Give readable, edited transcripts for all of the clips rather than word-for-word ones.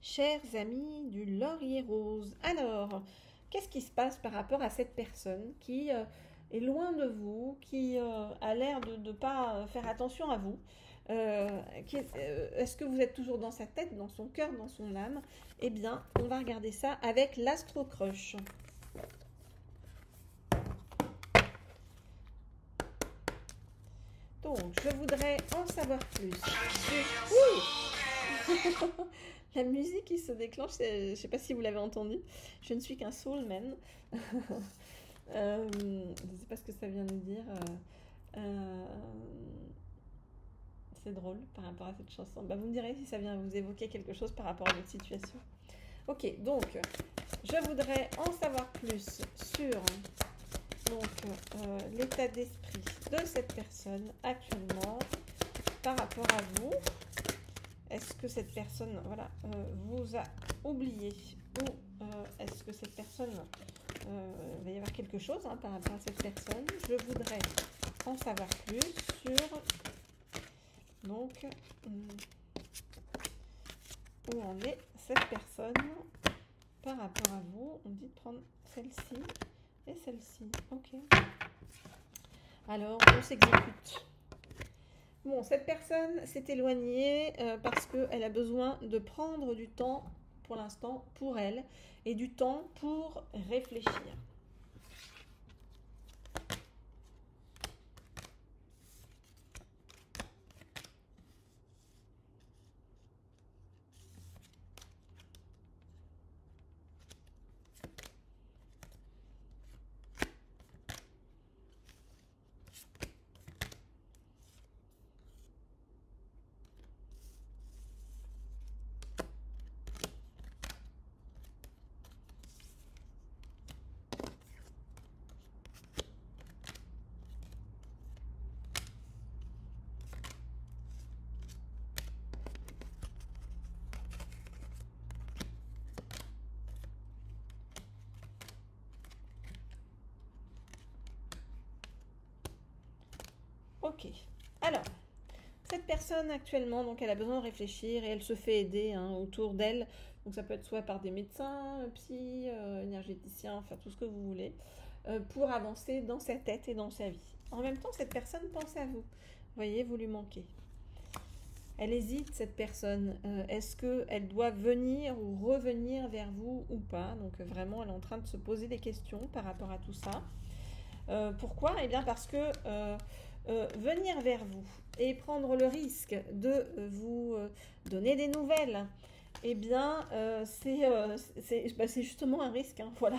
Chers amis du laurier rose, alors, qu'est-ce qui se passe par rapport à cette personne qui est loin de vous, qui a l'air de ne pas faire attention à vous? Est-ce que vous êtes toujours dans sa tête, dans son cœur, dans son âme? Eh bien, on va regarder ça avec l'Astro Crush. Donc, je voudrais en savoir plus. Oui. La musique qui se déclenche, je ne sais pas si vous l'avez entendu. Je ne suis qu'un soulman. Je ne sais pas ce que ça vient de dire. C'est drôle par rapport à cette chanson. Bah, vous me direz si ça vient vous évoquer quelque chose par rapport à votre situation. Ok, donc, je voudrais en savoir plus sur l'état d'esprit de cette personne actuellement par rapport à vous. Est-ce que cette personne vous a oublié ou est-ce que cette personne, il va y avoir quelque chose par rapport à cette personne? Je voudrais en savoir plus sur où en est cette personne par rapport à vous. On dit de prendre celle-ci et celle-ci. Ok. Alors, on s'exécute. Bon, cette personne s'est éloignée parce qu'elle a besoin de prendre du temps pour l'instant pour elle et du temps pour réfléchir. Ok, alors, cette personne actuellement, donc elle a besoin de réfléchir et elle se fait aider autour d'elle. Donc ça peut être soit par des médecins, psy, énergéticiens, enfin tout ce que vous voulez, pour avancer dans sa tête et dans sa vie. En même temps, cette personne pense à vous. Vous voyez, vous lui manquez. Elle hésite, cette personne. Est-ce qu'elle doit venir ou revenir vers vous ou pas? Donc vraiment, elle est en train de se poser des questions par rapport à tout ça. Pourquoi? Eh bien parce que venir vers vous et prendre le risque de vous donner des nouvelles, eh bien c'est justement un risque, voilà.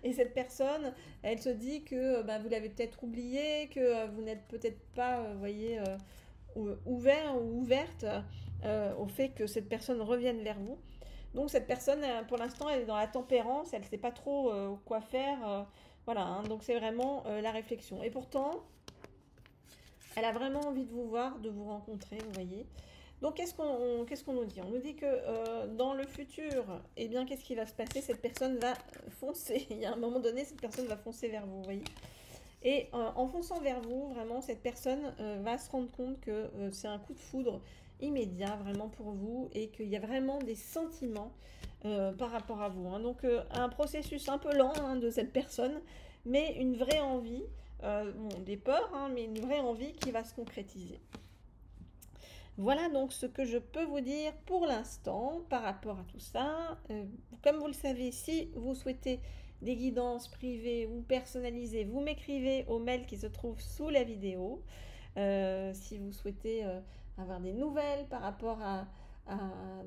Et cette personne, elle se dit que vous l'avez peut-être oublié, que vous n'êtes peut-être pas, ouvert ou ouverte au fait que cette personne revienne vers vous. Donc cette personne, pour l'instant, elle est dans la tempérance, elle ne sait pas trop quoi faire. Voilà, donc c'est vraiment la réflexion. Et pourtant, elle a vraiment envie de vous voir, de vous rencontrer, vous voyez. Donc qu'est-ce qu'on nous dit? On nous dit que dans le futur, eh bien qu'est-ce qui va se passer? Cette personne va foncer. Il y a un moment donné, cette personne va foncer vers vous, vous voyez. Et en fonçant vers vous, vraiment, cette personne va se rendre compte que c'est un coup de foudre immédiat, vraiment pour vous, et qu'il y a vraiment des sentiments par rapport à vous. Donc un processus un peu lent de cette personne, mais une vraie envie, des peurs, mais une vraie envie qui va se concrétiser. Voilà donc ce que je peux vous dire pour l'instant par rapport à tout ça. Comme vous le savez, si vous souhaitez des guidances privées ou personnalisées, vous m'écrivez au mail qui se trouve sous la vidéo. Si vous souhaitez avoir des nouvelles par rapport à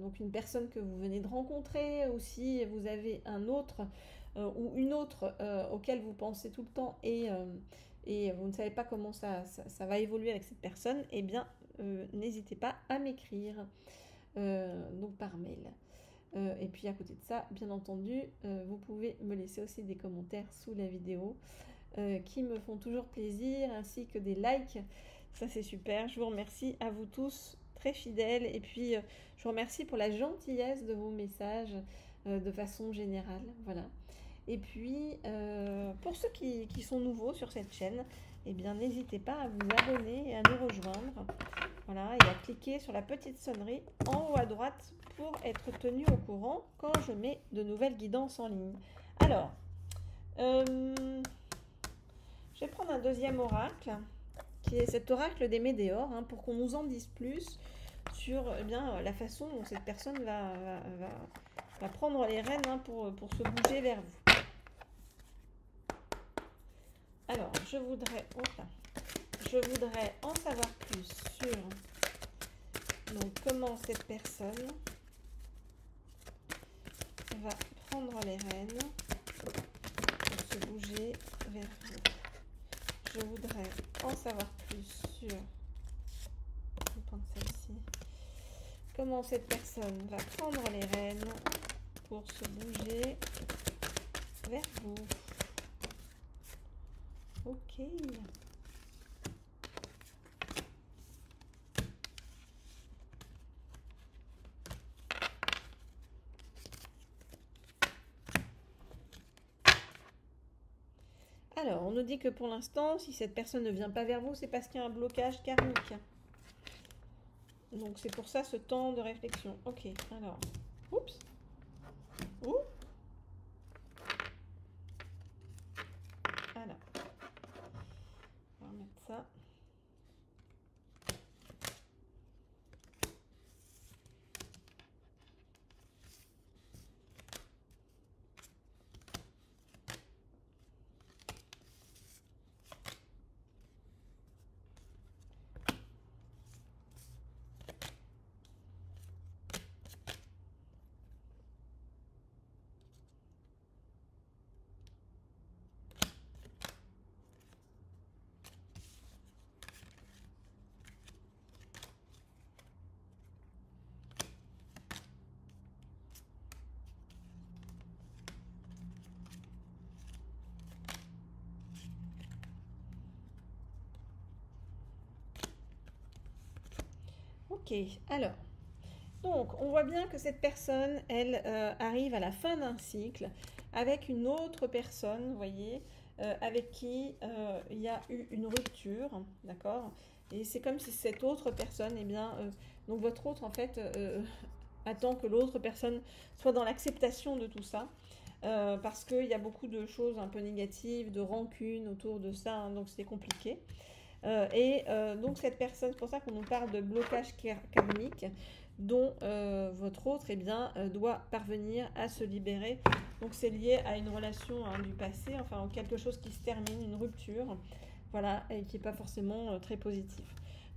donc une personne que vous venez de rencontrer, ou si vous avez un autre ou une autre auquel vous pensez tout le temps et vous ne savez pas comment ça va évoluer avec cette personne, eh bien n'hésitez pas à m'écrire donc par mail. Et puis à côté de ça, bien entendu, vous pouvez me laisser aussi des commentaires sous la vidéo qui me font toujours plaisir, ainsi que des likes. Ça c'est super. Je vous remercie à vous tous, très fidèles. Et puis je vous remercie pour la gentillesse de vos messages de façon générale. Voilà. Et puis pour ceux qui sont nouveaux sur cette chaîne, eh bien n'hésitez pas à vous abonner et à nous rejoindre Voilà, et à cliquer sur la petite sonnerie en haut à droite pour être tenu au courant quand je mets de nouvelles guidances en ligne. Alors, je vais prendre un deuxième oracle, qui est cet oracle des météores, hein, pour qu'on nous en dise plus sur la façon dont cette personne va prendre les rênes, hein, pour se bouger vers vous. Alors, je voudrais en savoir plus sur comment cette personne va prendre les rênes pour se bouger vers vous. Je voudrais en savoir plus sur, je vais prendre celle-ci, comment cette personne va prendre les rênes pour se bouger vers vous. Ok. Alors, on nous dit que pour l'instant, si cette personne ne vient pas vers vous, c'est parce qu'il y a un blocage karmique. Donc, c'est pour ça ce temps de réflexion. Ok, alors, oups. Ouh. Alors, on va remettre ça. Ok, alors, donc on voit bien que cette personne, elle arrive à la fin d'un cycle avec une autre personne, vous voyez, avec qui il y a eu une rupture, d'accord? Et c'est comme si cette autre personne, donc votre autre en fait attend que l'autre personne soit dans l'acceptation de tout ça. Parce qu'il y a beaucoup de choses un peu négatives, de rancune autour de ça, hein, donc c'est compliqué. Donc cette personne, c'est pour ça qu'on nous parle de blocage karmique dont votre autre doit parvenir à se libérer. Donc c'est lié à une relation, hein, du passé, enfin quelque chose qui se termine, une rupture, voilà, et qui n'est pas forcément très positif.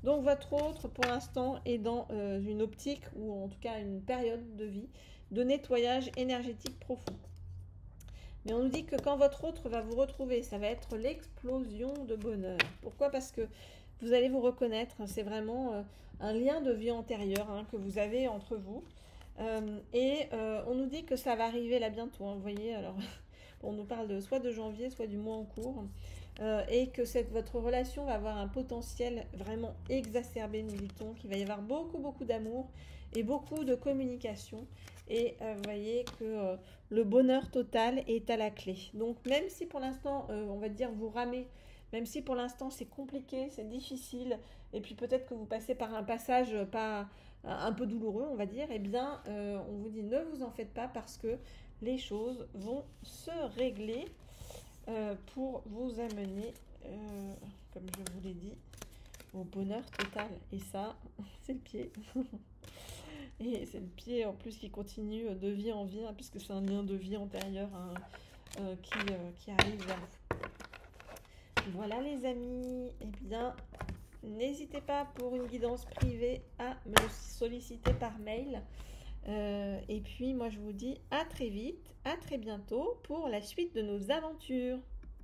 Donc votre autre pour l'instant est dans une optique, ou en tout cas une période de vie, de nettoyage énergétique profond. Mais on nous dit que quand votre autre va vous retrouver, ça va être l'explosion de bonheur. Pourquoi? Parce que vous allez vous reconnaître. C'est vraiment un lien de vie antérieure, hein, que vous avez entre vous. On nous dit que ça va arriver là bientôt. Hein, vous voyez, alors on nous parle soit de janvier, soit du mois en cours. Et que votre relation va avoir un potentiel vraiment exacerbé, nous dit-on, qu'il va y avoir beaucoup, beaucoup d'amour et beaucoup de communication. Et vous voyez que le bonheur total est à la clé. Donc même si pour l'instant, on va dire, vous ramez, même si pour l'instant c'est compliqué, c'est difficile, et puis peut-être que vous passez par un passage un peu douloureux, on va dire, on vous dit ne vous en faites pas parce que les choses vont se régler pour vous amener, comme je vous l'ai dit, au bonheur total. Et ça, c'est le pied. Et c'est le pied en plus qui continue de vie en vie, hein, puisque c'est un lien de vie antérieur, hein, qui arrive vers vous. Voilà les amis, n'hésitez pas pour une guidance privée à me solliciter par mail. Et puis moi je vous dis à très vite, à très bientôt pour la suite de nos aventures.